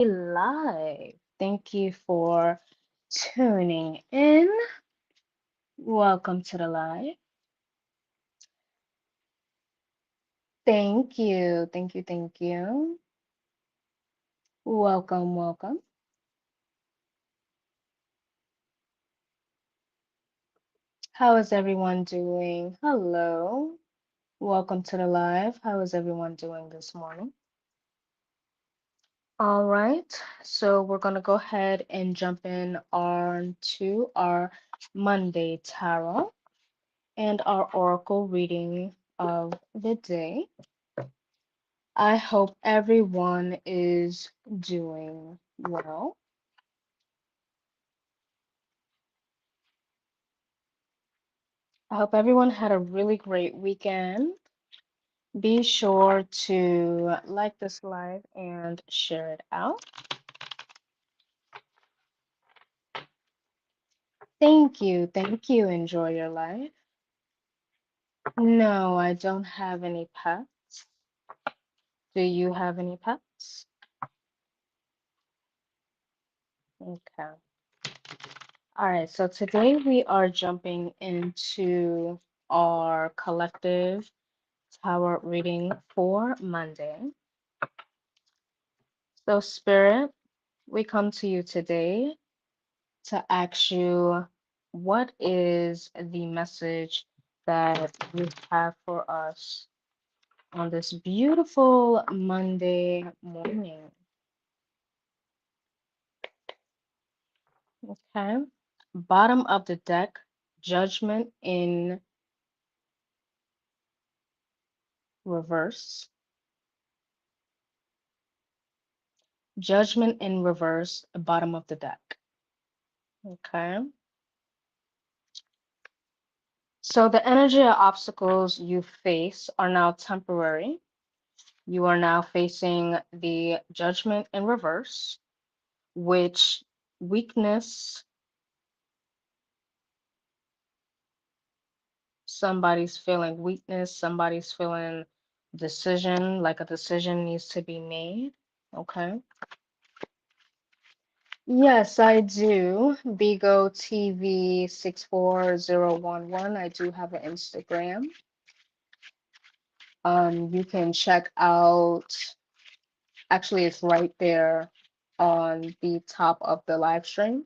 Live. Thank you for tuning in. Welcome to the live. Thank you. Thank you. Thank you. Welcome. Welcome. How is everyone doing? Hello. Welcome to the live. How is everyone doing this morning? All right. So we're going to go ahead and jump in on to our Monday tarot and our oracle reading of the day. I hope everyone is doing well. I hope everyone had a really great weekend. Be sure to like this live and share it out. Thank you. Thank you. Enjoy your life. No, I don't have any pets. Do you have any pets? Okay. All right. So today we are jumping into our collective tarot reading for Monday. So, Spirit, we come to you today to ask you what is the message that you have for us on this beautiful Monday morning. Okay. Bottom of the deck, Judgment in reverse. Judgment in reverse, bottom of the deck. Okay. So the energy of obstacles you face are now temporary. You are now facing the Judgment in reverse, which weakness, somebody's feeling weakness, somebody's feeling decision, like a decision needs to be made. Okay. Yes, I do. Bigo TV 64011. I do have an Instagram. You can check out, actually, it's right there on the top of the live stream.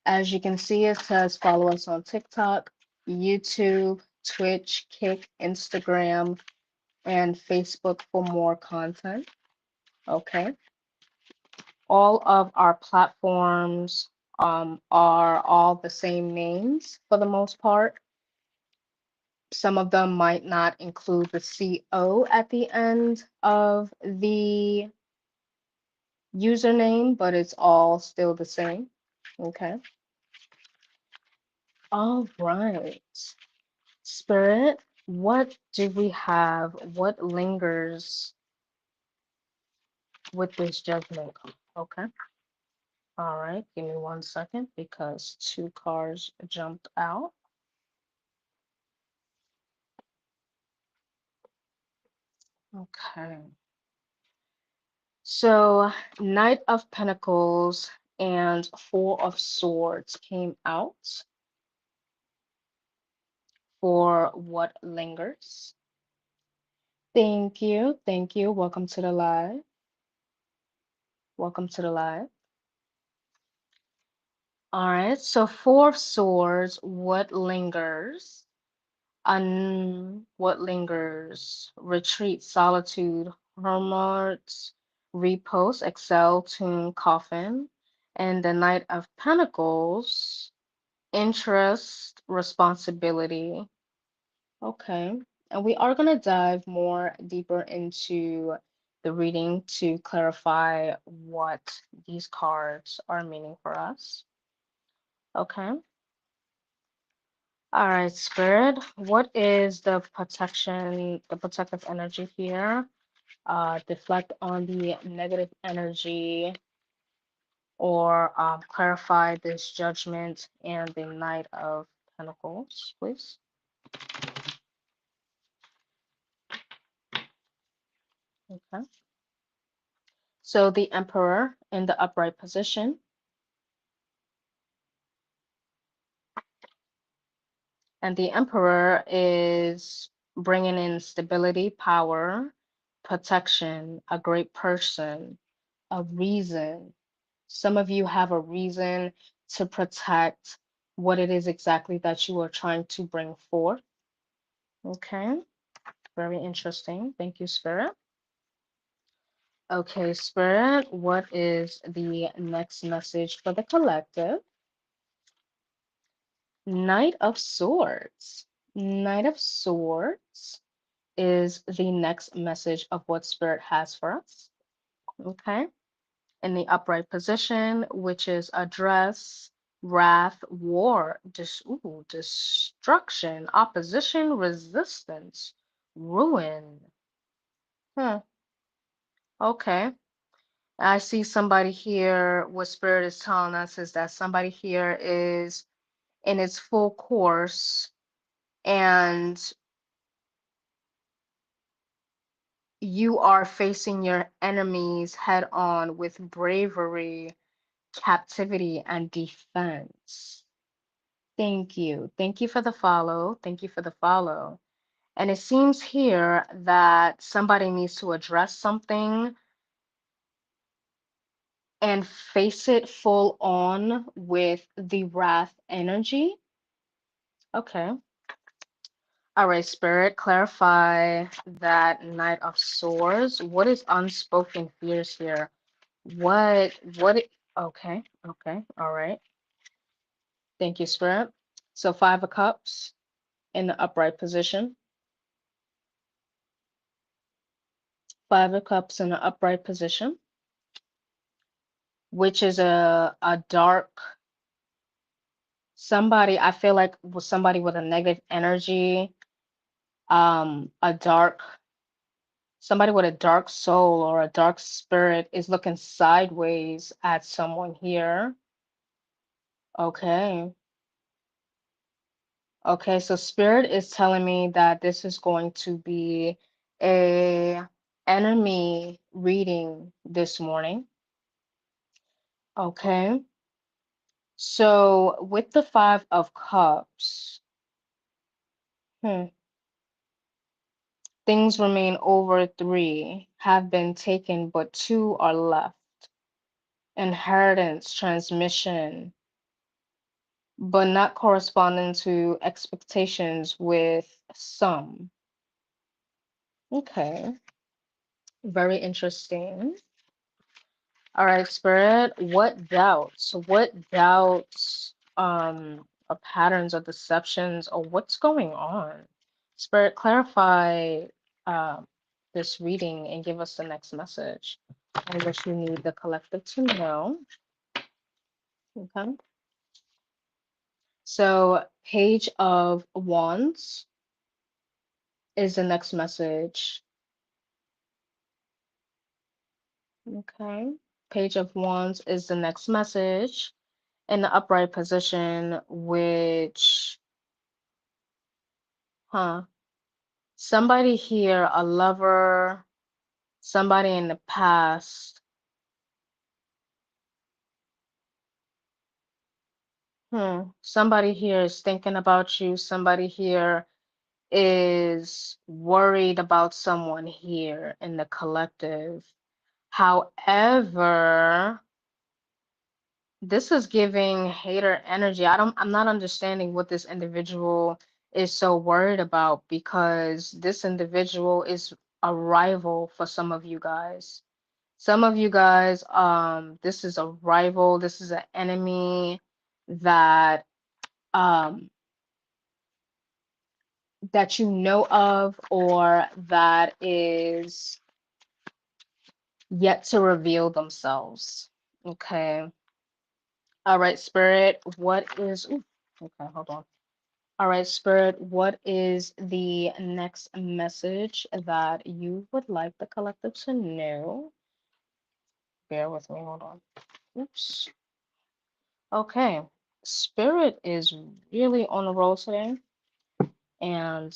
As you can see, it says follow us on TikTok, YouTube, Twitch, Kick, Instagram, and Facebook for more content. Okay. All of our platforms are all the same names for the most part. Some of them might not include the CO at the end of the username, but it's all still the same. Okay. All right. Spirit, what do we have? What lingers with this judgment? Okay. All right. Give me 1 second because two cars jumped out. Okay. So, Knight of Pentacles and Four of Swords came out for what lingers. Thank you. Thank you. Welcome to the live. Welcome to the live. All right. So, Four of Swords, what lingers? What lingers? Retreat, solitude, hermit, repose, excel, tune, coffin. And the Knight of Pentacles, interest, responsibility. Okay. And we are going to dive more deeper into the reading to clarify what these cards are meaning for us. Okay. All right, Spirit, what is the protection, the protective energy here? Deflect on the negative energy or clarify this judgment and the Knight of Pentacles, please. Okay. So the Emperor in the upright position, and the Emperor is bringing in stability, power, protection, a great person, a reason. Some of you have a reason to protect what it is exactly that you are trying to bring forth. Okay, very interesting. Thank you, Spirit. Okay, Spirit, what is the next message for the collective? Knight of Swords. Knight of Swords is the next message of what Spirit has for us. Okay, in the upright position, which is address, wrath, war, destruction, opposition, resistance, ruin. Hmm. Okay. I see somebody here. What Spirit is telling us is that somebody here is in its full course and you are facing your enemies head on with bravery, captivity, and defense. Thank you. Thank you for the follow. Thank you for the follow. And it seems here that somebody needs to address something and face it full on with the wrath energy. Okay. All right, Spirit, clarify that Knight of Swords. What is unspoken fears here? Okay, okay, all right. Thank you, Spirit. So Five of Cups in the upright position. Five of Cups in the upright position, which is a dark somebody. I feel like was somebody with a negative energy, a dark somebody with a dark soul or a dark spirit is looking sideways at someone here. Okay. Okay, so Spirit is telling me that this is going to be a enemy reading this morning. Okay. So with the Five of Cups, things remain over three, have been taken, but two are left. Inheritance, transmission, but not corresponding to expectations with some. Okay, very interesting. All right, Spirit, what doubts, or patterns or deceptions or what's going on? Spirit, clarify um, this reading and give us the next message and what you need the collective to know. Okay. So, Page of Wands is the next message. Okay. Page of Wands is the next message in the upright position, which, somebody here, a lover, somebody in the past, somebody here is thinking about you, somebody here is worried about someone here in the collective. However, this is giving hater energy. I'm not understanding what this individual is so worried about because this individual is a rival for some of you guys. Some of you guys, this is a rival, this is an enemy that um that you know of or that is yet to reveal themselves. Okay. All right, Spirit, what is okay, hold on. All right, Spirit, what is the next message that you would like the collective to know? Bear with me, hold on. Oops. Okay, Spirit is really on the roll today, and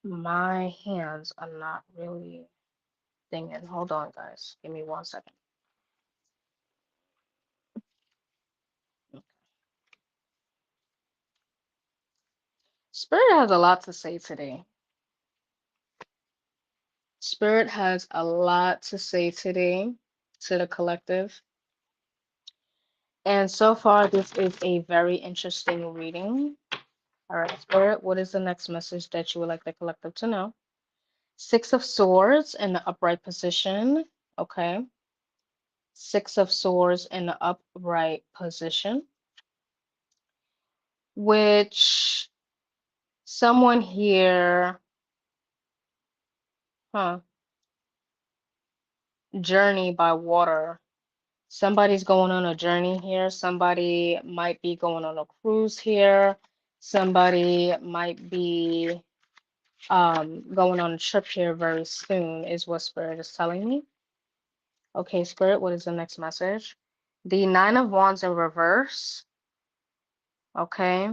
my hands are not really. Dang it. Hold on, guys. Give me 1 second. Spirit has a lot to say today. Spirit has a lot to say today to the collective. And so far, this is a very interesting reading. All right, Spirit, what is the next message that you would like the collective to know? Six of Swords in the upright position. Okay. Six of Swords in the upright position, which someone here, journey by water. Somebody's going on a journey here. Somebody might be going on a cruise here. Somebody might be going on a trip here very soon, is what Spirit is telling me. Okay, Spirit, what is the next message? The Nine of Wands in reverse. Okay.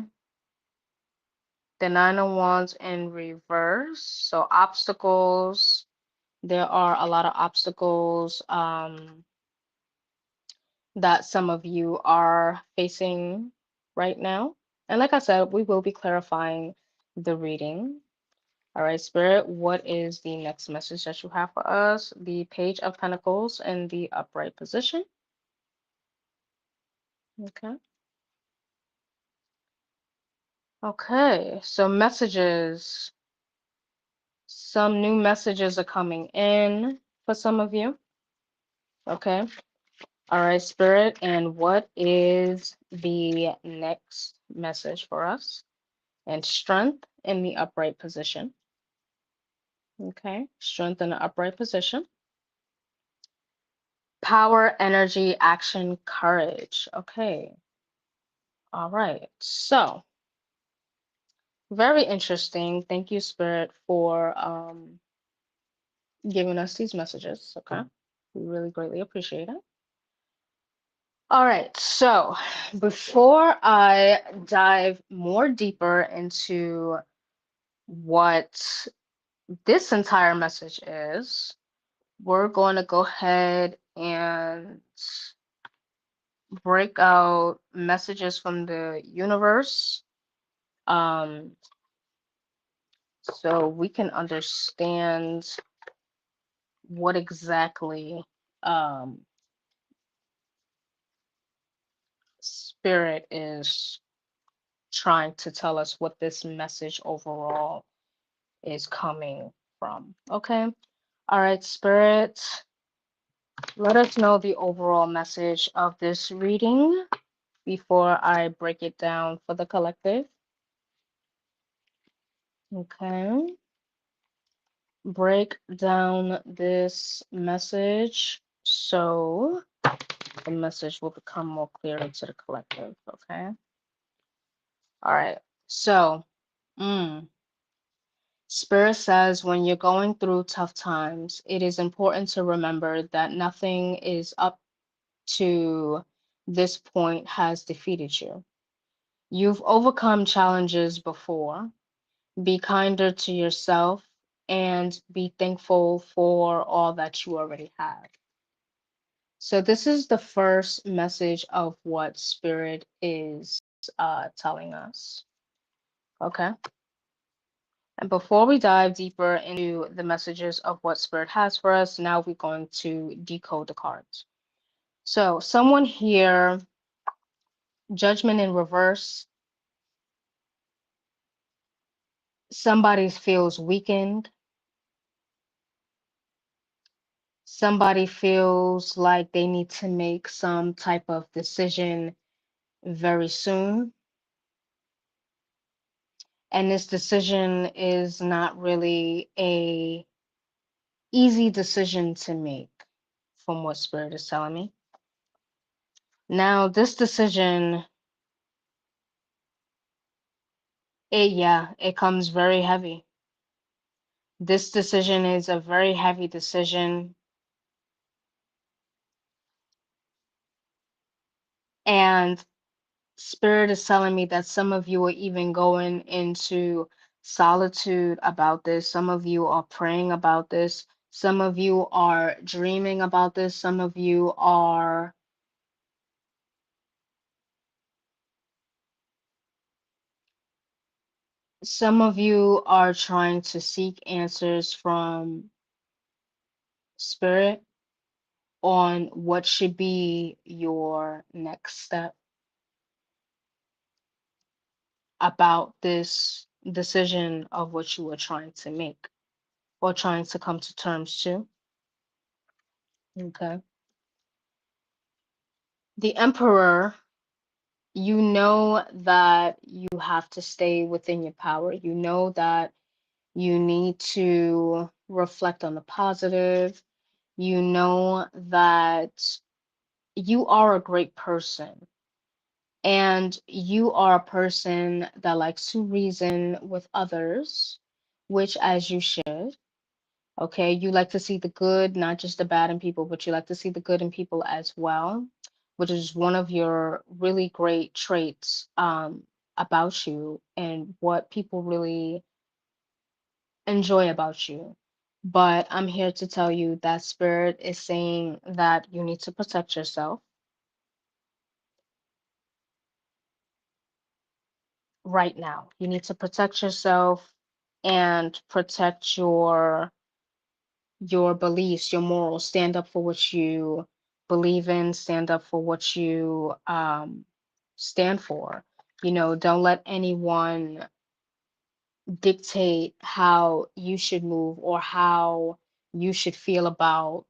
The Nine of Wands in reverse. So obstacles. There are a lot of obstacles that some of you are facing right now. And like I said, we will be clarifying the reading. All right, Spirit, what is the next message that you have for us? The Page of Pentacles in the upright position. Okay. Okay, so messages. Some new messages are coming in for some of you. Okay. All right, Spirit, and what is the next message for us? And strength in the upright position. Okay, strength in the upright position. Power, energy, action, courage. Okay. All right. So, very interesting. Thank you, Spirit, for giving us these messages. Okay. We really greatly appreciate it. All right. So, before I dive more deeper into what this entire message is, we're going to go ahead and break out messages from the universe so we can understand what exactly Spirit is trying to tell us, what this message overall is coming from. Okay. All right, Spirit, let us know the overall message of this reading before I break it down for the collective. Okay. Break down this message so the message will become more clear to the collective. Okay. All right. So, Spirit says when you're going through tough times, it is important to remember that nothing is up to this point has defeated you. You've overcome challenges before. Be kinder to yourself and be thankful for all that you already have. So this is the first message of what Spirit is telling us. Okay. And before we dive deeper into the messages of what Spirit has for us, now we're going to decode the cards. So someone here, Judgment in reverse. Somebody feels weakened. Somebody feels like they need to make some type of decision very soon. And this decision is not really a easy decision to make, from what Spirit is telling me. Now, this decision, it comes very heavy. This decision is a very heavy decision. And Spirit is telling me that some of you are even going into solitude about this. Some of you are praying about this. Some of you are dreaming about this. Some of you are trying to seek answers from spirit on what should be your next step about this decision of what you were trying to make or trying to come to terms to. Okay. The Emperor, you know that you have to stay within your power. You know that you need to reflect on the positive. You know that you are a great person and you are a person that likes to reason with others, which as you should. Okay, you like to see the good, not just the bad in people, but you like to see the good in people as well, which is one of your really great traits about you and what people really enjoy about you. But I'm here to tell you that spirit is saying that you need to protect yourself right now. You need to protect yourself and protect your beliefs, your morals. Stand up for what you believe in, stand up for what you stand for. You know, don't let anyone dictate how you should move or how you should feel about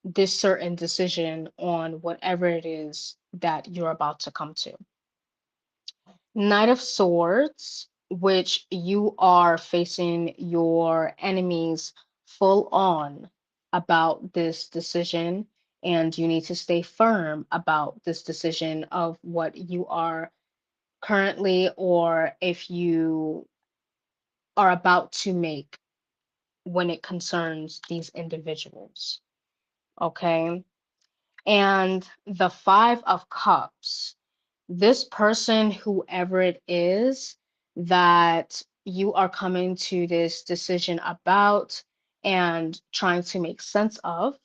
this certain decision on whatever it is that you're about to come to. Knight of Swords, which you are facing your enemies full on about this decision, and you need to stay firm about this decision of what you are currently or if you are about to make when it concerns these individuals. Okay. And the Five of Cups, this person, whoever it is that you are coming to this decision about and trying to make sense of,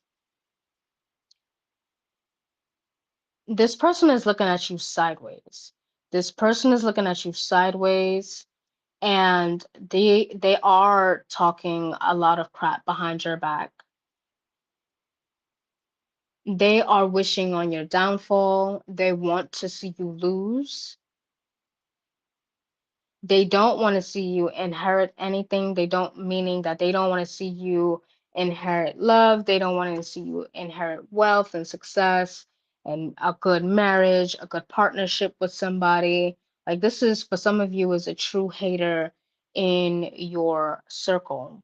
this person is looking at you sideways. This person is looking at you sideways and they are talking a lot of crap behind your back. They are wishing on your downfall. They want to see you lose. They don't want to see you inherit anything. They don't, meaning that they don't want to see you inherit love. They don't want to see you inherit wealth and success and a good marriage, a good partnership with somebody. Like this is for some of you is a true hater in your circle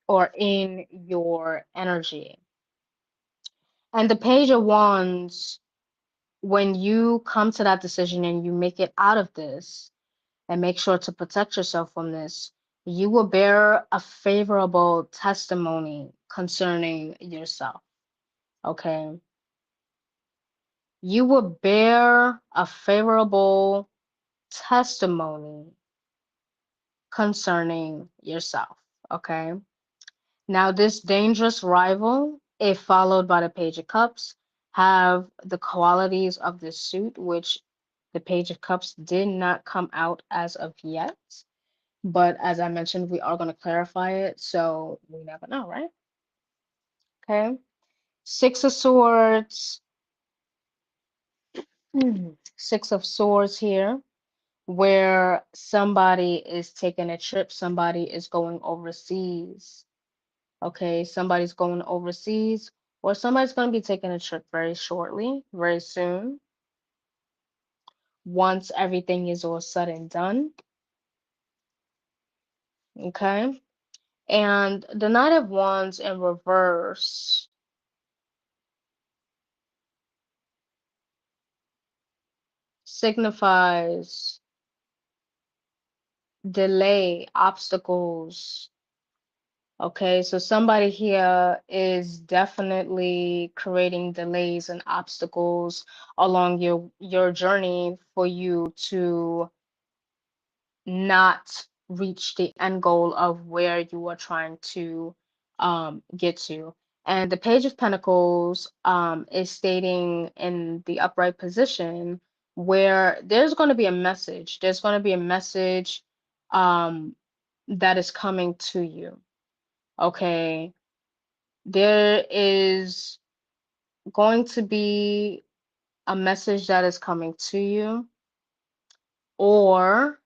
or in your energy. And the Page of Wands, when you come to that decision and you make it out of this, and make sure to protect yourself from this, you will bear a favorable testimony concerning yourself. Okay. You will bear a favorable testimony concerning yourself. Okay. Now, this dangerous rival, if followed by the Page of Cups, have the qualities of this suit, which the Page of Cups did not come out as of yet. But as I mentioned, we are going to clarify it, so we never know, right? Okay. Six of Swords. Six of Swords here, where somebody is taking a trip, somebody is going overseas. Okay, somebody's going overseas, or somebody's going to be taking a trip very shortly, very soon, once everything is all said and done. Okay. And the Knight of Wands in reverse signifies delay, obstacles. Okay, so somebody here is definitely creating delays and obstacles along your journey for you to not reach the end goal of where you are trying to get to. And the Page of Pentacles is stating in the upright position where there's going to be a message. There's going to be a message um, that is coming to you. Okay. There is going to be a message that is coming to you, or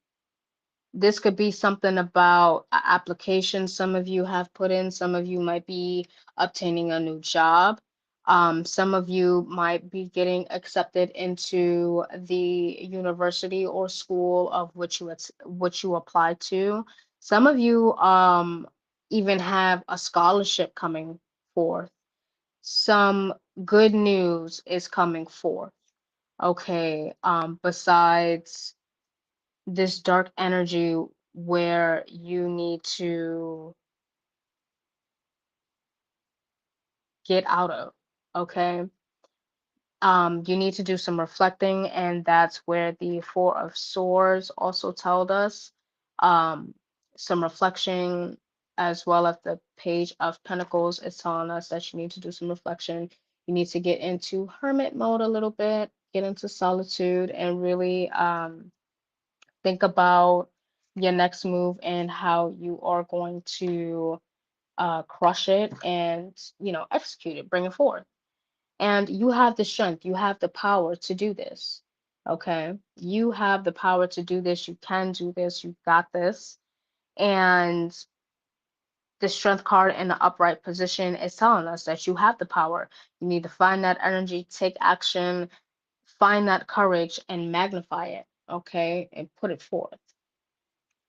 this could be something about an application some of you have put in. Some of you might be obtaining a new job. Some of you might be getting accepted into the university or school of which you applied to. Some of you even have a scholarship coming forth. Some good news is coming forth. Okay. Besides this dark energy where you need to get out of, okay? You need to do some reflecting, and that's where the Four of Swords also told us. Um, some reflection, as well as the Page of Pentacles is telling us that you need to do some reflection. You need to get into hermit mode a little bit, get into solitude, and really think about your next move and how you are going to crush it and execute it, bring it forth. And you have the strength, you have the power to do this. Okay, you have the power to do this. You can do this. You got this. And the strength card in the upright position is telling us that you have the power. You need to find that energy, take action, find that courage, and magnify it. Okay, and put it forth.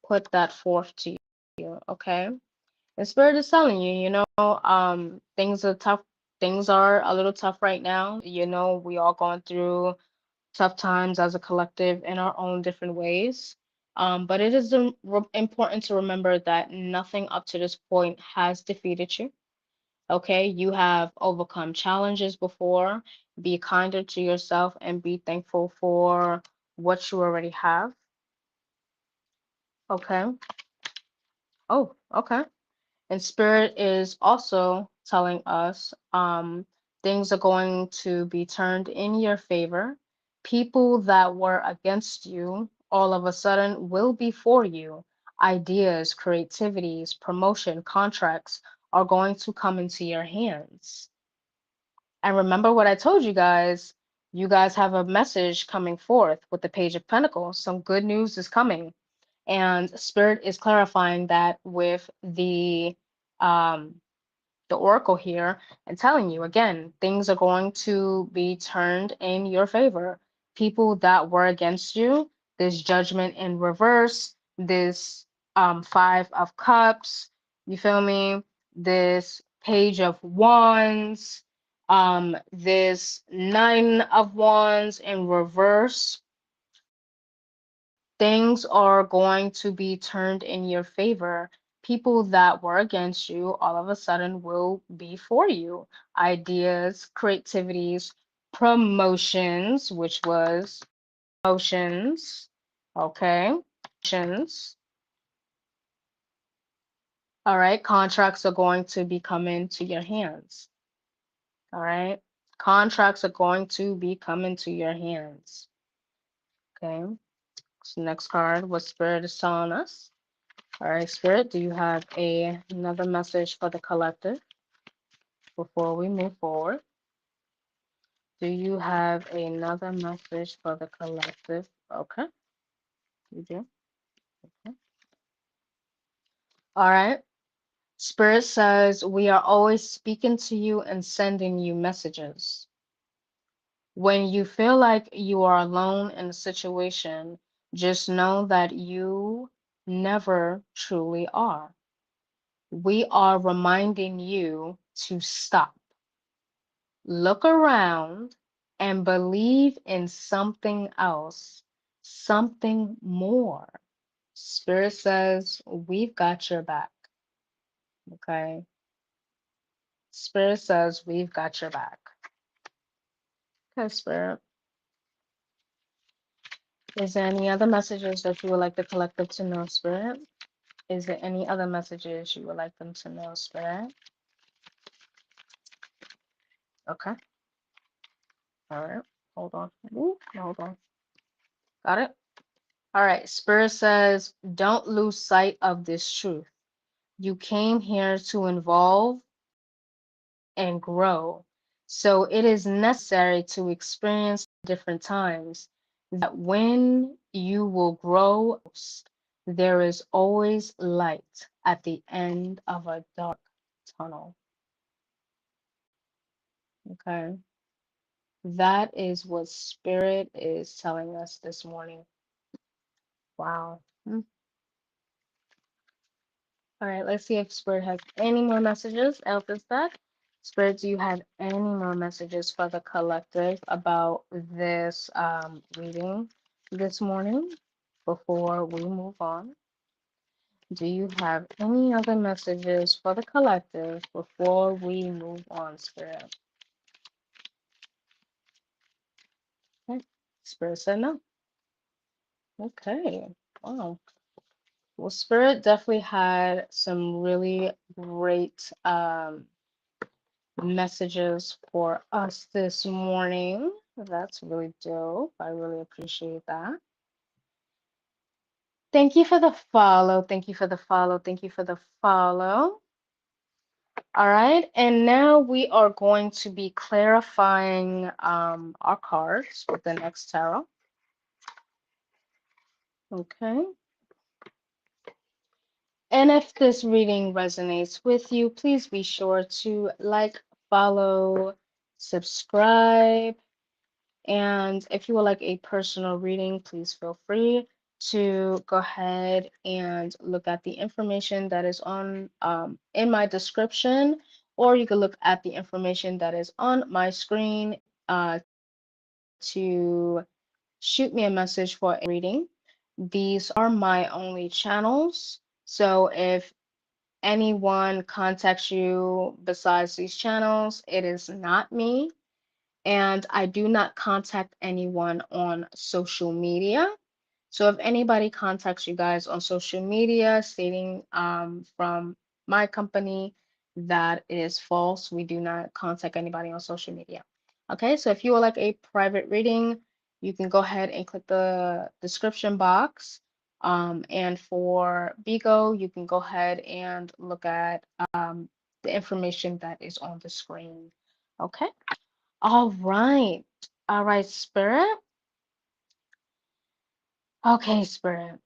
Put that forth to you. Okay. The spirit is telling you, things are tough. Things are a little tough right now. We all going through tough times as a collective in our own different ways. But it is important to remember that nothing up to this point has defeated you. Okay, you have overcome challenges before. Be kinder to yourself and be thankful for what you already have. Okay. Oh, okay. And Spirit is also telling us things are going to be turned in your favor. People that were against you all of a sudden will be for you. Ideas, creativities, promotion, contracts are going to come into your hands. And remember what I told you guys. You guys have a message coming forth with the Page of Pentacles. Some good news is coming. And Spirit is clarifying that with um, the oracle here and telling you again, things are going to be turned in your favor. People that were against you, this Judgment in reverse, this Five of Cups, you feel me? This Page of Wands, this Nine of Wands in reverse. Things are going to be turned in your favor. People that were against you all of a sudden will be for you. Ideas, creativities, promotions, which was promotions, okay? Promotions. All right, contracts are going to be coming to your hands. All right, contracts are going to be coming to your hands. Okay, so next card, what Spirit is telling us. All right, Spirit, do you have another message for the collective before we move forward? Do you have another message for the collective? Okay, you do. Okay. All right. Spirit says we are always speaking to you and sending you messages. When you feel like you are alone in a situation, just know that you never truly are. We are reminding you to stop. Look around and believe in something else, something more. Spirit says, we've got your back. Okay. Spirit says, we've got your back. Okay, Spirit. Is there any other messages that you would like the collective to know, Spirit? Is there any other messages you would like them to know, Spirit? Okay. All right. Hold on. Ooh, hold on. Got it? All right. Spirit says, don't lose sight of this truth. You came here to evolve and grow. So it is necessary to experience different times that when you will grow, there is always light at the end of a dark tunnel. Okay. That is what Spirit is telling us this morning. Wow. All right, let's see if Spirit has any more messages out this deck. Spirit, do you have any more messages for the collective about this reading this morning before we move on? Do you have any other messages for the collective before we move on, Spirit? Okay. Spirit said no. Okay. Wow. Well, Spirit definitely had some really great messages for us this morning. That's really dope. I really appreciate that. Thank you for the follow. Thank you for the follow. Thank you for the follow. All right, and now we are going to be clarifying our cards with the next tarot. Okay. And if this reading resonates with you, please be sure to like, follow, subscribe. And if you would like a personal reading, please feel free to go ahead and look at the information that is on in my description, or you can look at the information that is on my screen to shoot me a message for a reading. These are my only channels. So if anyone contacts you besides these channels, it is not me. And I do not contact anyone on social media. So if anybody contacts you guys on social media stating from my company, that is false. We do not contact anybody on social media. Okay, so if you would like a private reading, you can go ahead and click the description box. And for Bigo, you can go ahead and look at the information that is on the screen. Okay. All right. All right, Spirit. Okay, Spirit.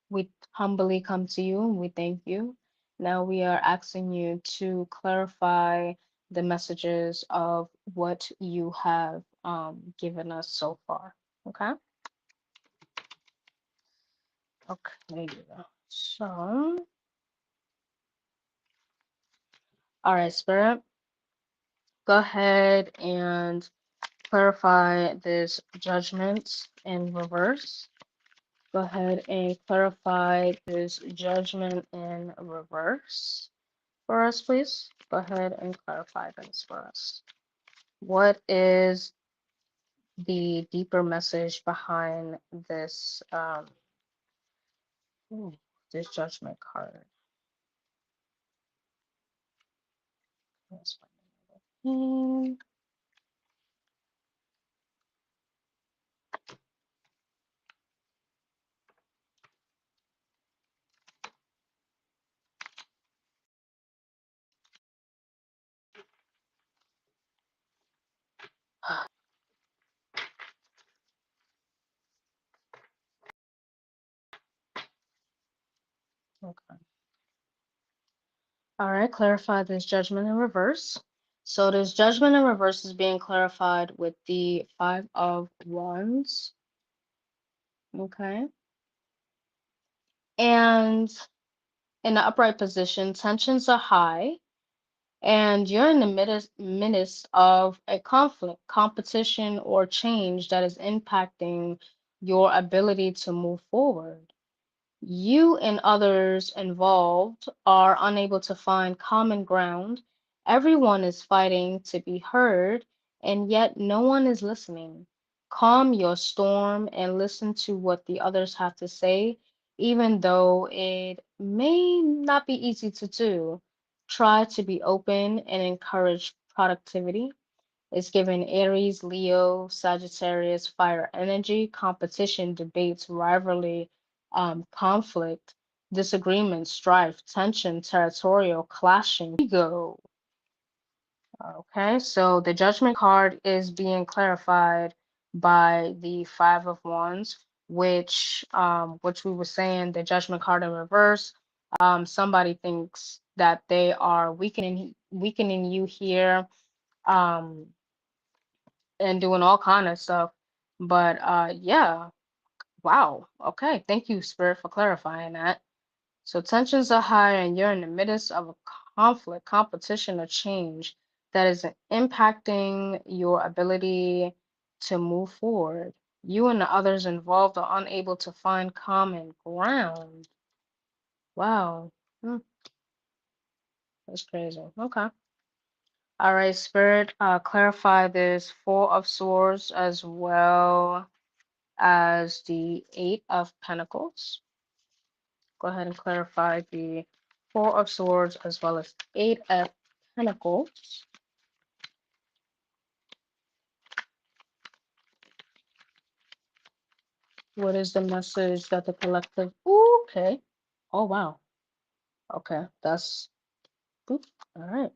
We humbly come to you and we thank you. Now we are asking you to clarify the messages of what you have given us so far. Okay? Okay. So, all right, Spirit, go ahead and clarify this judgment in reverse. Go ahead and clarify this judgment in reverse for us, please. Go ahead and clarify this for us. What is the deeper message behind this this judgment card? Let's find it. Okay. All right, clarify this judgment in reverse. So this judgment in reverse is being clarified with the Five of Wands. Okay. And in the upright position, tensions are high, and you're in the midst of a conflict, competition, or change that is impacting your ability to move forward. You and others involved are unable to find common ground. Everyone is fighting to be heard, and yet no one is listening. Calm your storm and listen to what the others have to say, even though it may not be easy to do. Try to be open and encourage productivity. It's given Aries, Leo, Sagittarius, fire energy, competition, debates, rivalry, conflict, disagreement, strife, tension, territorial, clashing, ego. Okay, so the judgment card is being clarified by the Five of Wands, which we were saying the judgment card in reverse. Somebody thinks that they are weakening you here, um, and doing all kind of stuff. But yeah, wow. Okay, thank you, Spirit, for clarifying that. So tensions are high, and you're in the midst of a conflict, competition, or change that is impacting your ability to move forward. You and the others involved are unable to find common ground. Wow. Hmm, that's crazy. Okay. All right, Spirit, clarify this Four of Swords as well as the Eight of Pentacles. Go ahead and clarify the Four of Swords as well as Eight of Pentacles. What is the message that the collective? Ooh, okay. Oh, wow. Okay. That's. Boop. All right.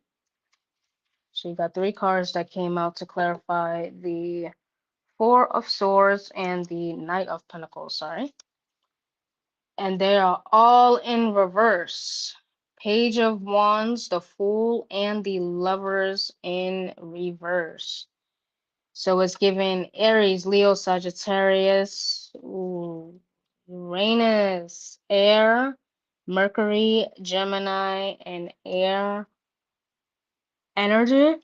So you got three cards that came out to clarify the Four of Swords and the Knight of Pentacles. Sorry. And they are all in reverse. Page of Wands, the Fool, and the Lovers in reverse. So it's given Aries, Leo, Sagittarius, ooh, Uranus, air, Mercury, Gemini, and air energy.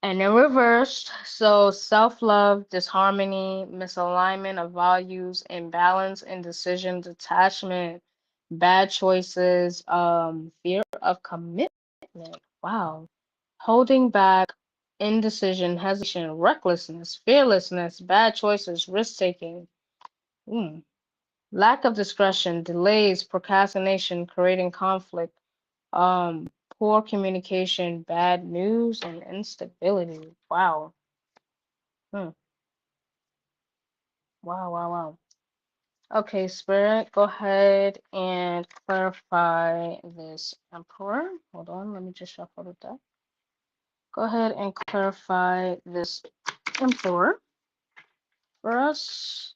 And then reversed, so self-love, disharmony, misalignment of values, imbalance, indecision, detachment, bad choices, fear of commitment. Wow. Holding back, indecision, hesitation, recklessness, fearlessness, bad choices, risk-taking. Lack of discretion, delays, procrastination, creating conflict, um, poor communication, bad news, and instability. Wow. Hmm. Wow, wow, wow. Okay, Spirit, go ahead and clarify this Emperor. Hold on, let me just shuffle the deck. Go ahead and clarify this Emperor for us.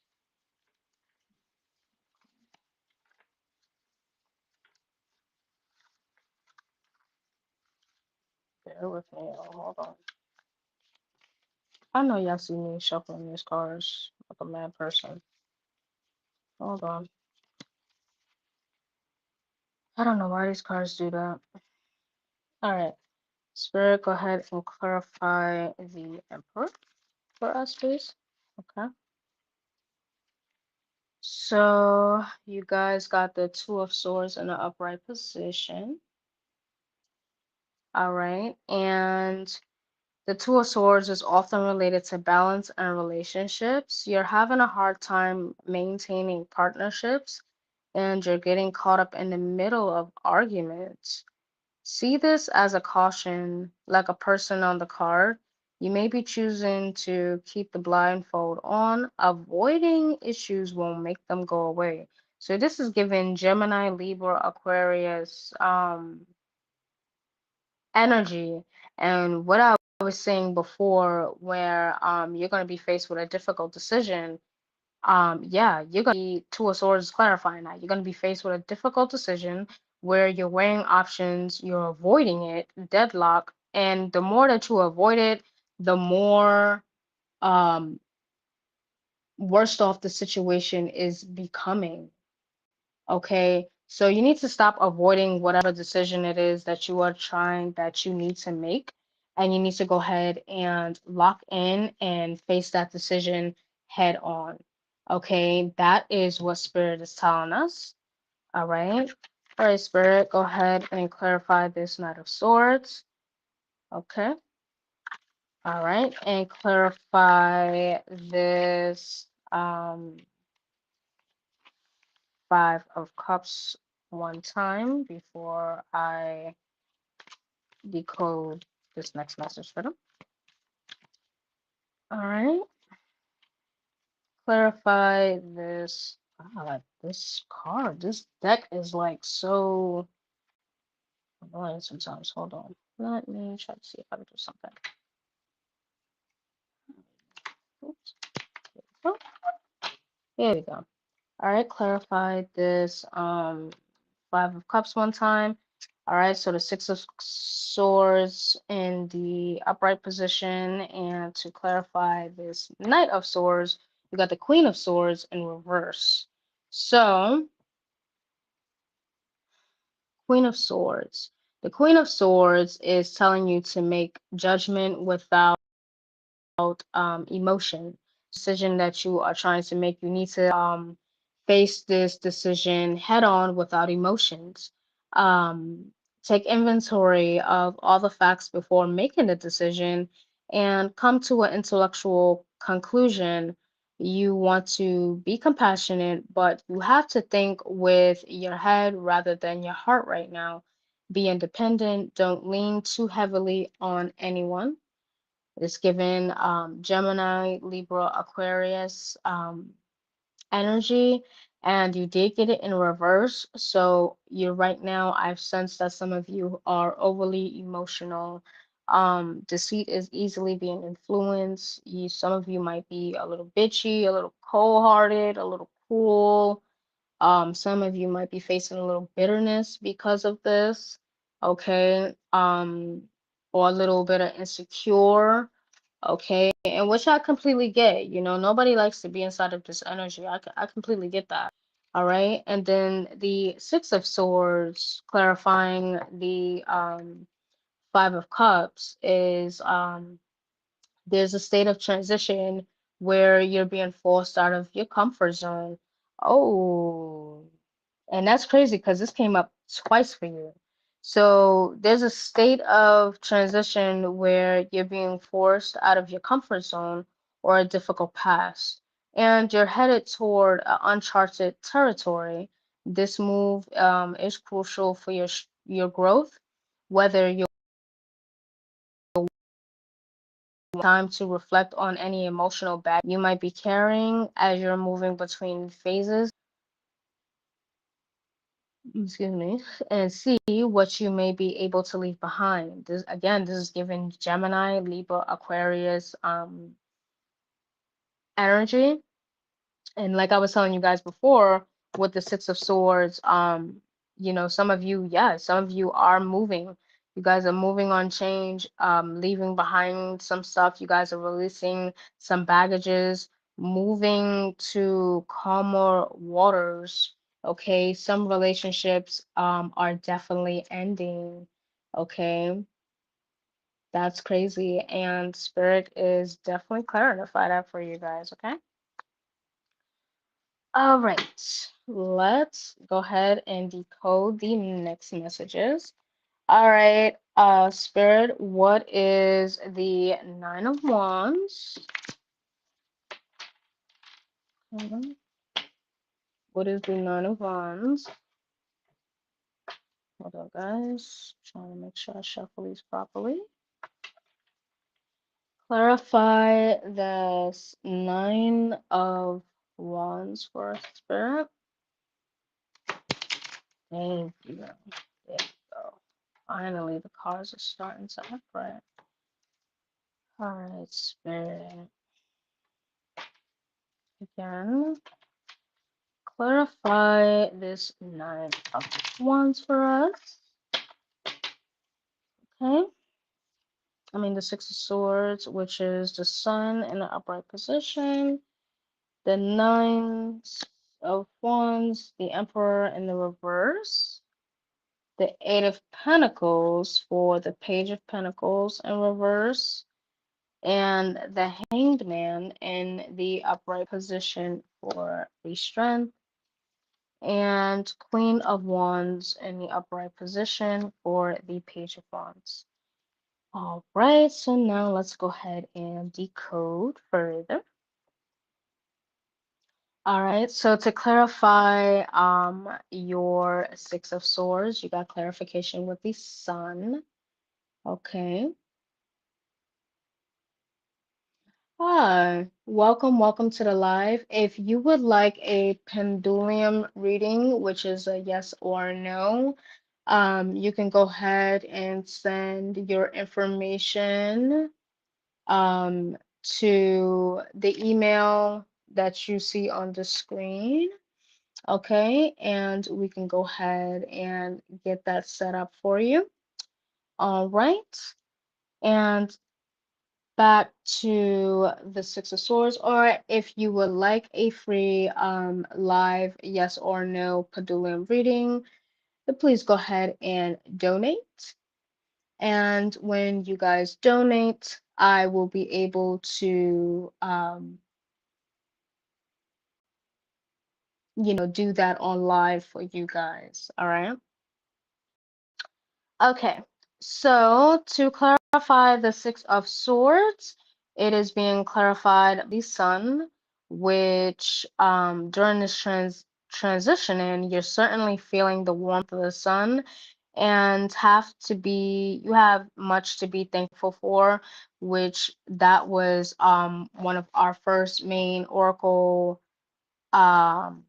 Bear with me, hold on. I know y'all see me shuffling these cards like a mad person. Hold on. I don't know why these cards do that. All right. Spirit, go ahead and clarify the Emperor for us, please. Okay. So you guys got the Two of Swords in the upright position. All right. And the Two of Swords is often related to balance and relationships. You're having a hard time maintaining partnerships, and you're getting caught up in the middle of arguments. See this as a caution, like a person on the card. You may be choosing to keep the blindfold on. Avoiding issues won't make them go away. So this is given Gemini, Libra, Aquarius energy. And what I was saying before, where you're going to be faced with a difficult decision, yeah, you're gonna be Two of Swords clarifying that. You're gonna be faced with a difficult decision where you're weighing options, you're avoiding it, deadlock, and the more that you avoid it, the more um worst off the situation is becoming. Okay. So you need to stop avoiding whatever decision it is that you are trying that you need to make. And you need to go ahead and lock in and face that decision head on. Okay, that is what Spirit is telling us. All right. All right, Spirit, go ahead and clarify this Knight of Swords. Okay. All right. And clarify this Five of Cups one time before I decode this next message for them. All right. Clarify this. God, this card, this deck is like so annoying sometimes. Hold on. Let me try to see if I can do something. Oops. Oh, here we go. All right, clarify this Five of Cups one time. All right, so the Six of Swords in the upright position, and to clarify this Knight of Swords, you got the Queen of Swords in reverse. So, Queen of Swords. The Queen of Swords is telling you to make judgment without emotion. Decision that you are trying to make, you need to face this decision head on without emotions. Um, Take inventory of all the facts before making the decision and come to an intellectual conclusion. You want to be compassionate, but you have to think with your head rather than your heart right now. Be independent, don't lean too heavily on anyone. It's given Gemini, Libra, Aquarius energy, and you did get it in reverse. So you're right now, I've sensed that some of you are overly emotional. Deceit is easily being influenced. Some of you might be a little bitchy, a little cold-hearted, a little cruel. Some of you might be facing a little bitterness because of this, okay? Or a little bit of insecure. Okay, and which I completely get. You know, nobody likes to be inside of this energy. I completely get that. All right, and then the Six of Swords, clarifying the Five of Cups, is there's a state of transition where you're being forced out of your comfort zone. Oh, and that's crazy because this came up twice for you. So there's a state of transition where you're being forced out of your comfort zone or a difficult past, and you're headed toward uncharted territory. This move is crucial for your growth, whether you're time to reflect on any emotional baggage you might be carrying as you're moving between phases, excuse me, and see what you may be able to leave behind. This again, this is given Gemini, Libra, Aquarius energy. And like I was telling you guys before, with the Six of Swords, you know, some of you, yeah, some of you are moving. You guys are moving on change, leaving behind some stuff. You guys are releasing some baggages, moving to calmer waters. Okay, some relationships are definitely ending. Okay, that's crazy. And Spirit is definitely clarify that for you guys. Okay. All right, let's go ahead and decode the next messages. All right, Spirit, what is the Nine of Wands? Mhm. What is the Nine of Wands? Hold on, guys. Trying to make sure I shuffle these properly. Clarify the Nine of Wands for us, Spirit. Thank you. There you go. Finally, the cards are starting to act right. All right, Spirit. Again, clarify this Nine of Wands for us. Okay. I mean, the Six of Swords, which is the Sun in the upright position. The Nine of Wands, the Emperor in the reverse. The Eight of Pentacles for the Page of Pentacles in reverse. And the Hanged Man in the upright position for the Strength. And Queen of Wands in the upright position for the Page of Wands. All right, so now let's go ahead and decode further. All right, so to clarify your Six of Swords, you got clarification with the Sun. Okay. Hi, welcome to the live. If you would like a pendulum reading, which is a yes or no, you can go ahead and send your information to the email that you see on the screen. Okay, and we can go ahead and get that set up for you. All right, and back to the Six of Swords, or if you would like a free live yes or no pendulum reading, then please go ahead and donate. And when you guys donate, I will be able to do that on live for you guys. All right. Okay, so to clarify the Six of Swords, it is being clarified the sun, which during this transitioning, you're certainly feeling the warmth of the sun and you have much to be thankful for, which that was one of our first main oracle um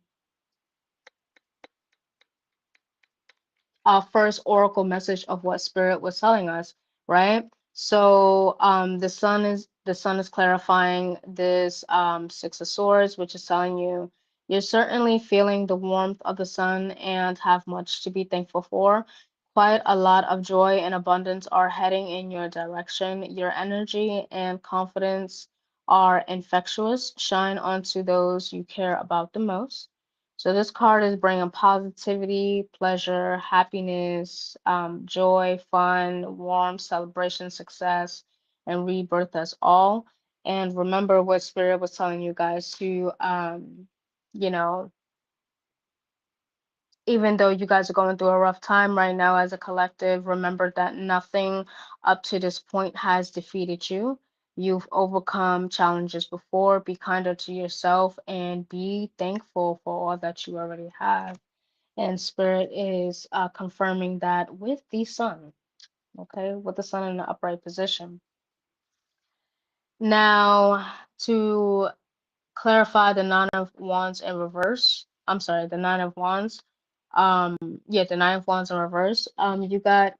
our first oracle message of what spirit was telling us, right? So the sun is clarifying this Six of Swords, which is telling you you're certainly feeling the warmth of the sun and have much to be thankful for. Quite a lot of joy and abundance are heading in your direction. Your energy and confidence are infectious. Shine onto those you care about the most. So this card is bringing positivity, pleasure, happiness, joy, fun, warmth, celebration, success, and rebirth as all. And remember what Spirit was telling you guys to, you know, even though you guys are going through a rough time right now as a collective, remember that nothing up to this point has defeated you. You've overcome challenges before. Be kinder to yourself and be thankful for all that you already have. And Spirit is confirming that with the sun, okay, with the sun in the upright position. Now, to clarify the Nine of Wands in reverse, I'm sorry, the Nine of Wands. Um, yeah, the Nine of Wands in reverse. You got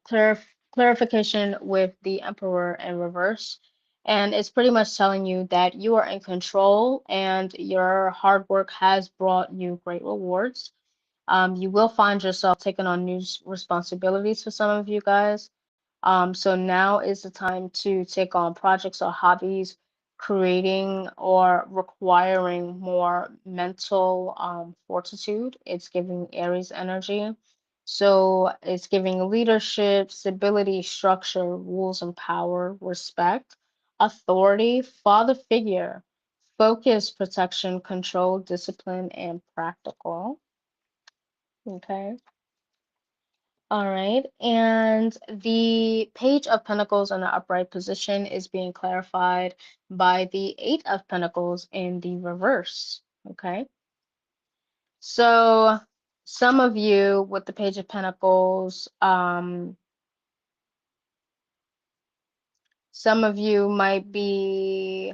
clarification with the Emperor in reverse. And it's pretty much telling you that you are in control and your hard work has brought you great rewards. You will find yourself taking on new responsibilities for some of you guys. So now is the time to take on projects or hobbies, creating or requiring more mental fortitude. It's giving Aries energy. So it's giving leadership, stability, structure, rules and power, respect, authority, father figure, focus, protection, control, discipline, and practical. Okay. All right. And the Page of Pentacles in the upright position is being clarified by the Eight of Pentacles in the reverse. Okay. So some of you with the Page of Pentacles, some of you might be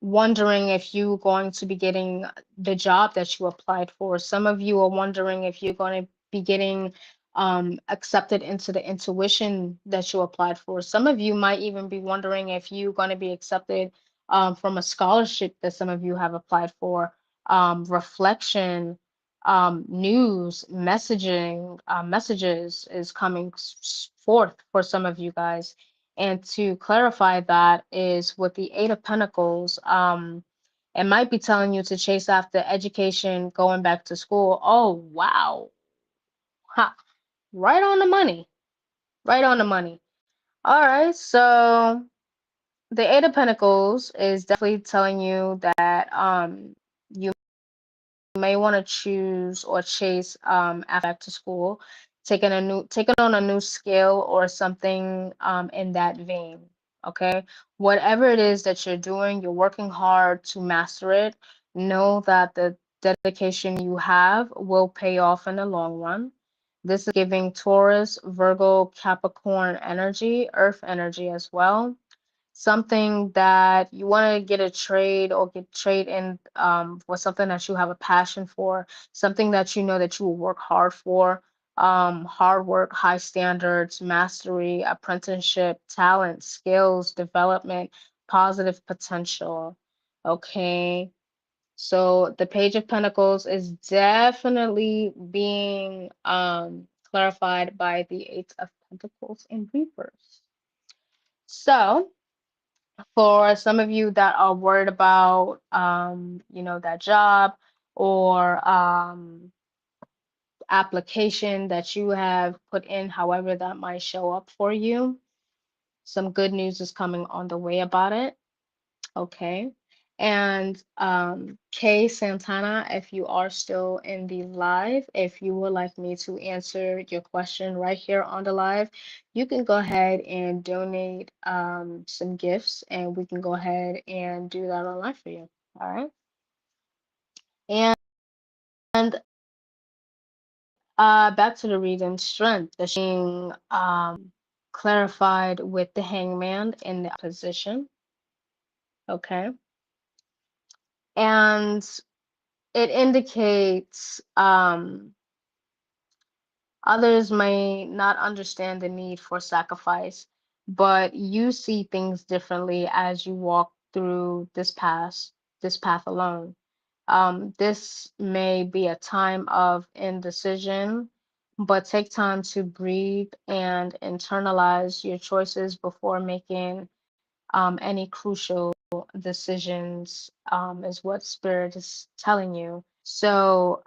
wondering if you're going to be getting the job that you applied for. Some of you are wondering if you're going to be getting accepted into the intuition that you applied for. Some of you might even be wondering if you're going to be accepted from a scholarship that some of you have applied for. Reflection, news, messages is coming forth for some of you guys. And to clarify that is with the Eight of Pentacles, it might be telling you to chase after education, going back to school. Oh, wow. Ha. Right on the money. Right on the money. All right. So the Eight of Pentacles is definitely telling you that you may want to choose or chase after back to school, taking on a new skill or something in that vein. Okay, whatever it is that you're doing, you're working hard to master it. Know that the dedication you have will pay off in the long run. This is giving Taurus, Virgo, Capricorn energy, Earth energy as well. something that you want to get a trade or get trade in for something that you have a passion for, something that you know that you will work hard for. Hard work, high standards, mastery, apprenticeship, talent, skills, development, positive potential. Okay. So the Page of Pentacles is definitely being clarified by the Eight of Pentacles in reverse. So for some of you that are worried about that job or application that you have put in, however that might show up for you, some good news is coming on the way about it. Okay. And Kay Santana, if you are still in the live, if you would like me to answer your question right here on the live, you can go ahead and donate some gifts and we can go ahead and do that online for you. All right. And back to the reading, strength, the being clarified with the hangman in the position. Okay. And it indicates others may not understand the need for sacrifice, but you see things differently as you walk through this path alone. This may be a time of indecision, but take time to breathe and internalize your choices before making any crucial decisions, is what Spirit is telling you. So,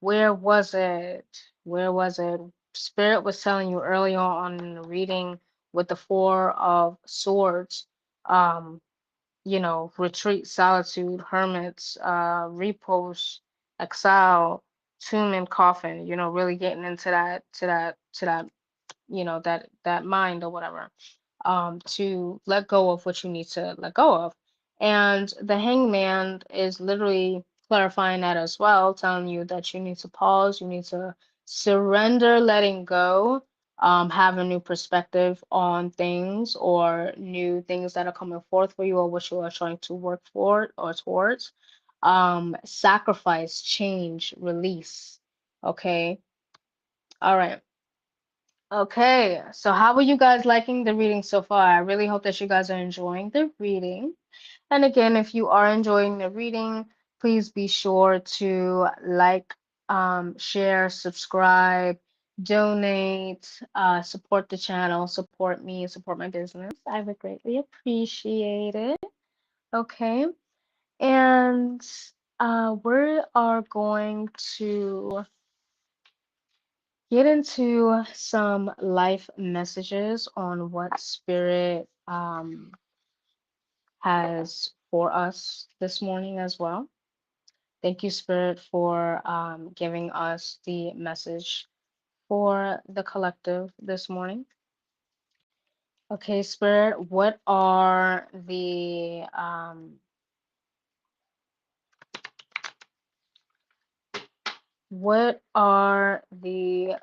where was it? Where was it? Spirit was telling you early on in the reading with the Four of Swords, um, retreat, solitude, hermits, repose, exile, tomb and coffin, really getting into that, that mind or whatever, to let go of what you need to let go of. And the hangman is literally clarifying that as well, telling you that you need to pause, you need to surrender, letting go, have a new perspective on things or new things that are coming forth for you or what you are trying to work for or towards. Sacrifice, change, release. Okay. All right. Okay, so how are you guys liking the reading so far? I really hope that you guys are enjoying the reading. And again, if you are enjoying the reading, please be sure to like, share, subscribe, donate, support the channel, support me, support my business. I would greatly appreciate it. Okay, and we are going to get into some life messages on what Spirit has for us this morning as well. Thank you, Spirit, for giving us the message for the collective this morning. Okay, Spirit, what are the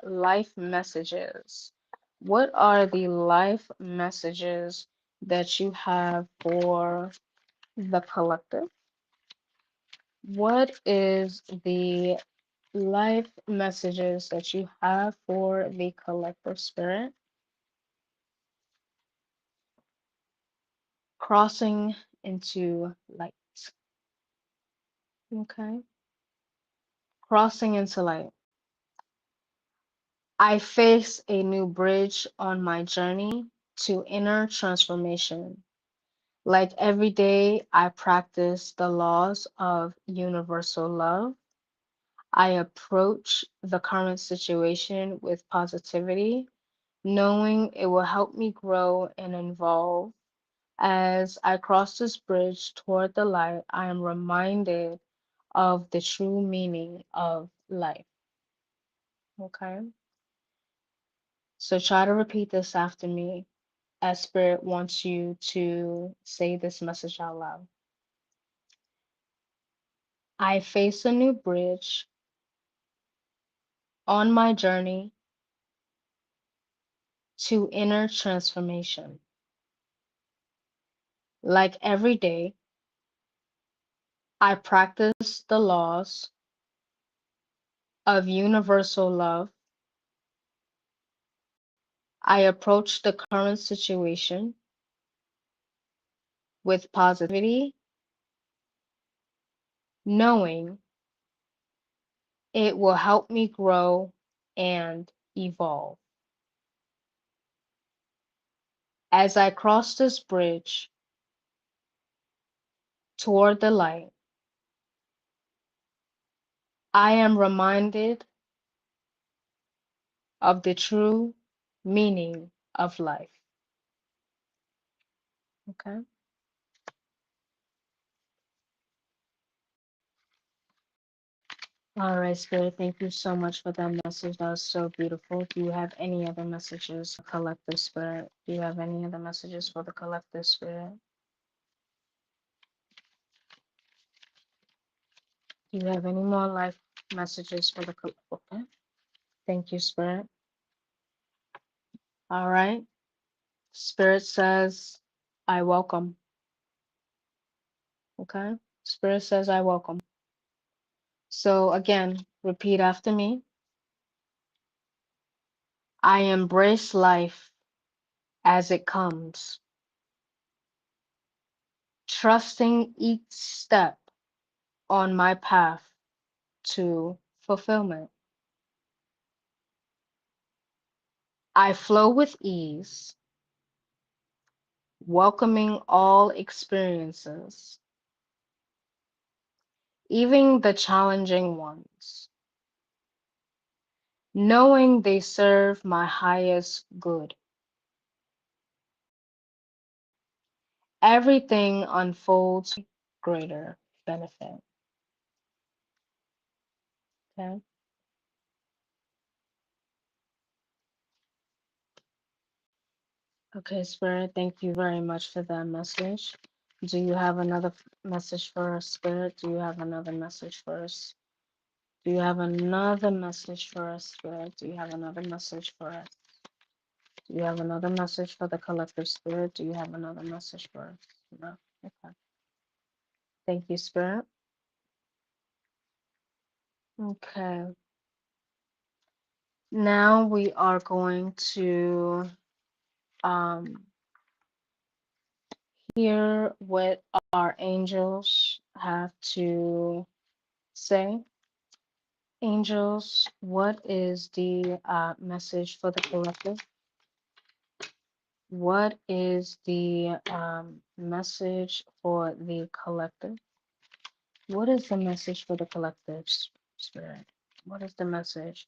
life messages? What are the life messages that you have for the collective? What is the life messages that you have for the collective, Spirit? Crossing into light. Okay. Crossing into light. I face a new bridge on my journey to inner transformation. Like every day, I practice the laws of universal love. I approach the current situation with positivity, knowing it will help me grow and evolve. As I cross this bridge toward the light, I am reminded of the true meaning of life. Okay? So try to repeat this after me as Spirit wants you to say this message out loud. I face a new bridge on my journey to inner transformation. Like every day, I practice the laws of universal love. I approach the current situation with positivity, knowing it will help me grow and evolve. As I cross this bridge toward the light, I am reminded of the true meaning of life. Okay. All right, Spirit, thank you so much for that message. That was so beautiful. Do you have any other messages for Collective Spirit? Do you have any other messages for the Collective Spirit? Do you have any more life messages for the Collective? Okay. Thank you, Spirit. All right. Spirit says, I welcome. Okay. Spirit says, I welcome. So again, repeat after me. I embrace life as it comes, trusting each step on my path to fulfillment. I flow with ease, welcoming all experiences, even the challenging ones, knowing they serve my highest good. Everything unfolds for greater benefit. Okay. Okay, Spirit, thank you very much for that message. Do you have another message for us, Spirit? Do you have another message for us? Do you have another message for us, Spirit? Do you have another message for us? Do you have another message for the Collective Spirit? Do you have another message for us? No? Okay. Thank you, Spirit. Okay. Now we are going to hear what our angels have to say. Angels, what is the message for the collective? What is the message for the collective? What is the message for the collective, Spirit? What is the message?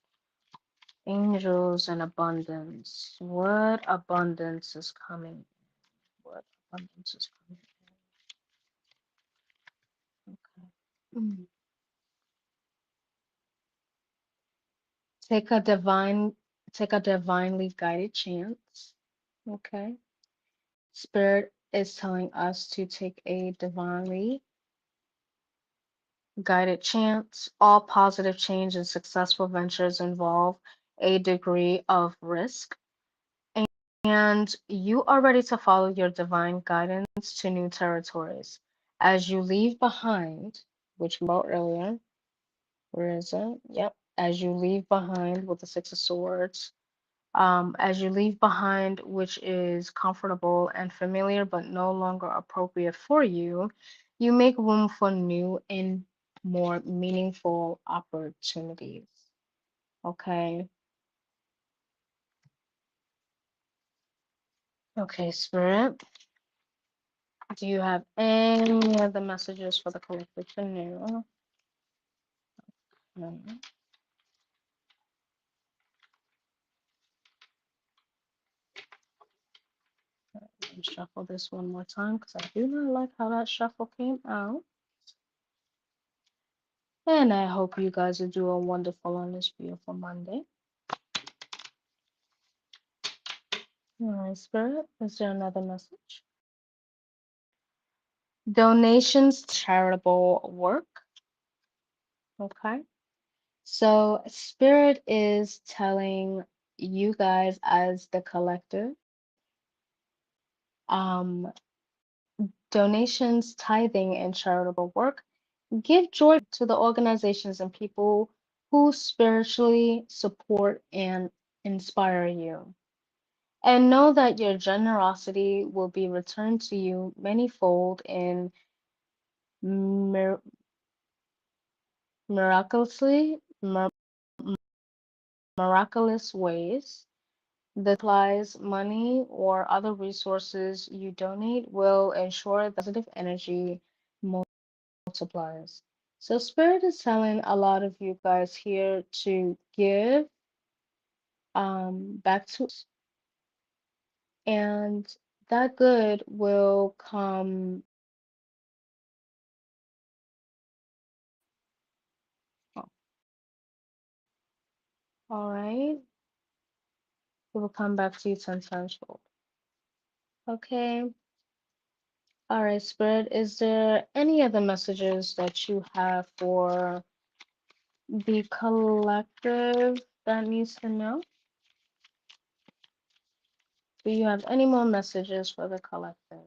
Angels and abundance. What abundance is coming? What abundance is coming? Okay. Mm. Take a divinely guided chance. Okay. Spirit is telling us to take a divinely guided chance. All positive change and successful ventures involve a degree of risk, and you are ready to follow your divine guidance to new territories. As you leave behind, which we wrote earlier, where is it? Yep. As you leave behind with the Six of Swords, as you leave behind, which is comfortable and familiar but no longer appropriate for you, you make room for new and more meaningful opportunities. Okay. Okay, Spirit. Do you have any other messages for the collective to know? No. Let me shuffle this one more time because I do not like how that shuffle came out. And I hope you guys are doing wonderful on this beautiful Monday. All right, Spirit, is there another message? Donations to charitable work. Okay. So Spirit is telling you guys as the collective, um, donations, tithing, and charitable work. Give joy to the organizations and people who spiritually support and inspire you. And know that your generosity will be returned to you manyfold in mir- miraculously miraculous ways. The supplies, money, or other resources you donate will ensure that positive energy multiplies. So Spirit is telling a lot of you guys here to give back to us, and that good will come. All right, it will come back to you 10 tenfold. Okay. All right, Spirit, is there any other messages that you have for the collective that needs to know? Do you have any more messages for the collective?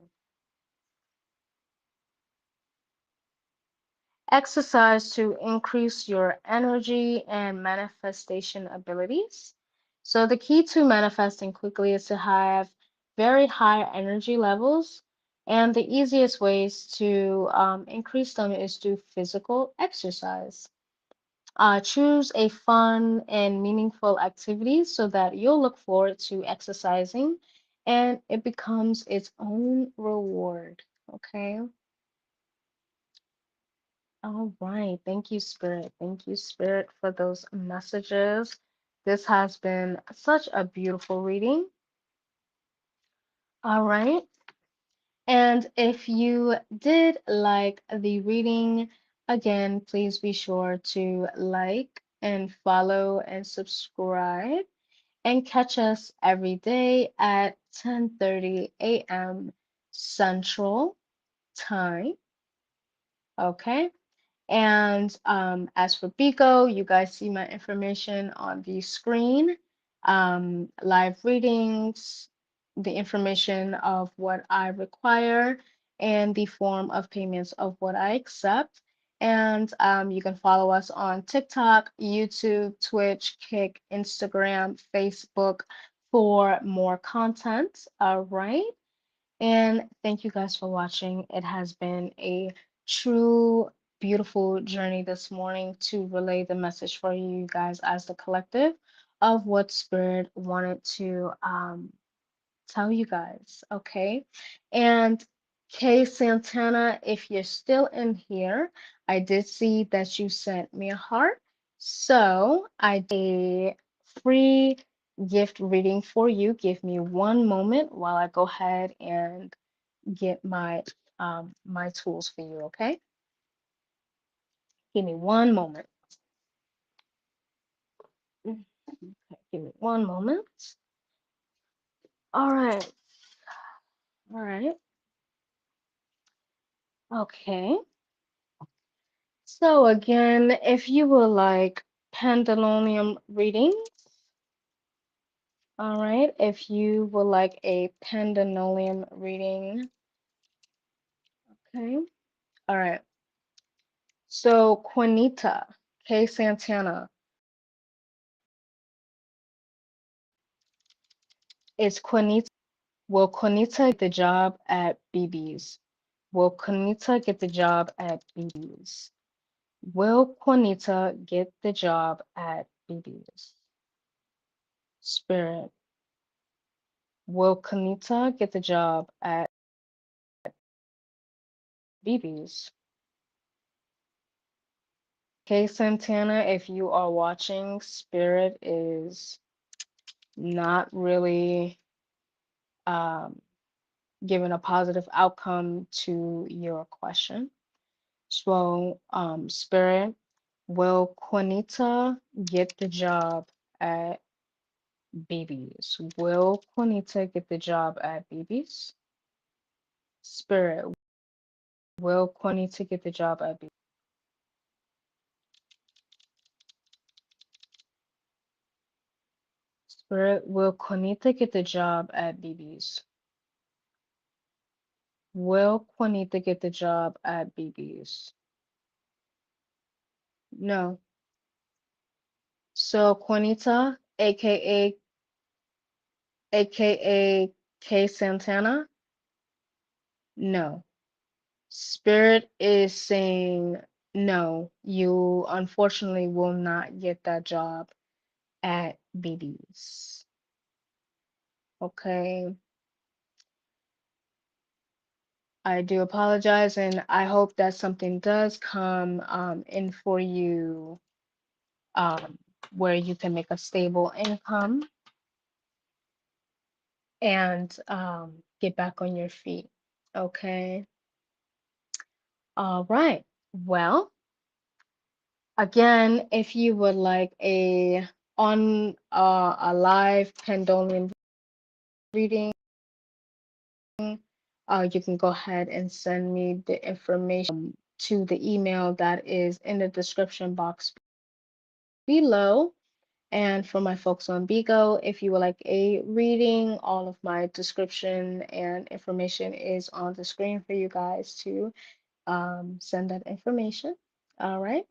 Exercise to increase your energy and manifestation abilities. So the key to manifesting quickly is to have very high energy levels, and the easiest ways to increase them is through physical exercise. Choose a fun and meaningful activity so that you'll look forward to exercising and it becomes its own reward. Okay. All right. Thank you, Spirit. Thank you, Spirit, for those messages. This has been such a beautiful reading. All right. And if you did like the reading, again, please be sure to like and follow and subscribe and catch us every day at 10:30 a.m. Central Time. Okay. And as for Bigo, you guys see my information on the screen. Live readings, the information of what I require, and the form of payments of what I accept. And you can follow us on TikTok, YouTube, Twitch, Kick, Instagram, Facebook for more content. All right. And thank you guys for watching. It has been a true, beautiful journey this morning to relay the message for you guys as the collective of what Spirit wanted to tell you guys. Okay. And Kay Santana, if you're still in here, I did see that you sent me a heart. So I did a free gift reading for you. Give me one moment while I go ahead and get my tools for you, okay? Give me one moment. Okay, give me one moment. All right. All right. Okay. So again, if you would like pendulum reading, all right, if you would like a pendulum reading, okay, all right. So Juanita K. Santana, is Juanita, will Juanita get the job at BB's? Will Juanita get the job at BB's? Will Juanita get the job at BB's? Spirit, will Juanita get the job at BB's? Okay, Santana, if you are watching, Spirit is not really giving a positive outcome to your question. So, Spirit, will Juanita get the job at BB's? Will Juanita get the job at BB's? Spirit, will Juanita get the job at BB's? Spirit, will Juanita get the job at BB's? Will Juanita get the job at BB's? No. So Juanita, aka K Santana, no. Spirit is saying no, you unfortunately will not get that job at BB's. Okay. I do apologize, and I hope that something does come in for you um, where you can make a stable income and get back on your feet. Okay. All right. Well, again, if you would like a live Pendolian reading, you can go ahead and send me the information to the email that is in the description box below. And for my folks on Bigo, if you would like a reading, all of my description and information is on the screen for you guys to send that information. All right.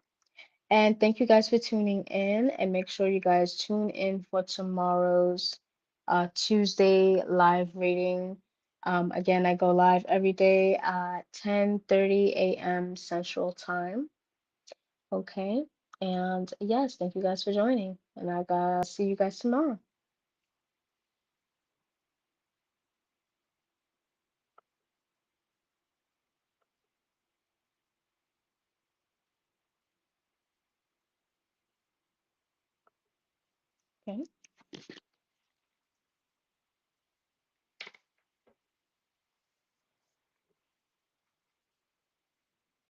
And thank you guys for tuning in. And make sure you guys tune in for tomorrow's Tuesday live reading. Again, I go live every day at 10:30 a.m. Central Time. Okay. And yes, thank you guys for joining. And I gotta see you guys tomorrow. Okay.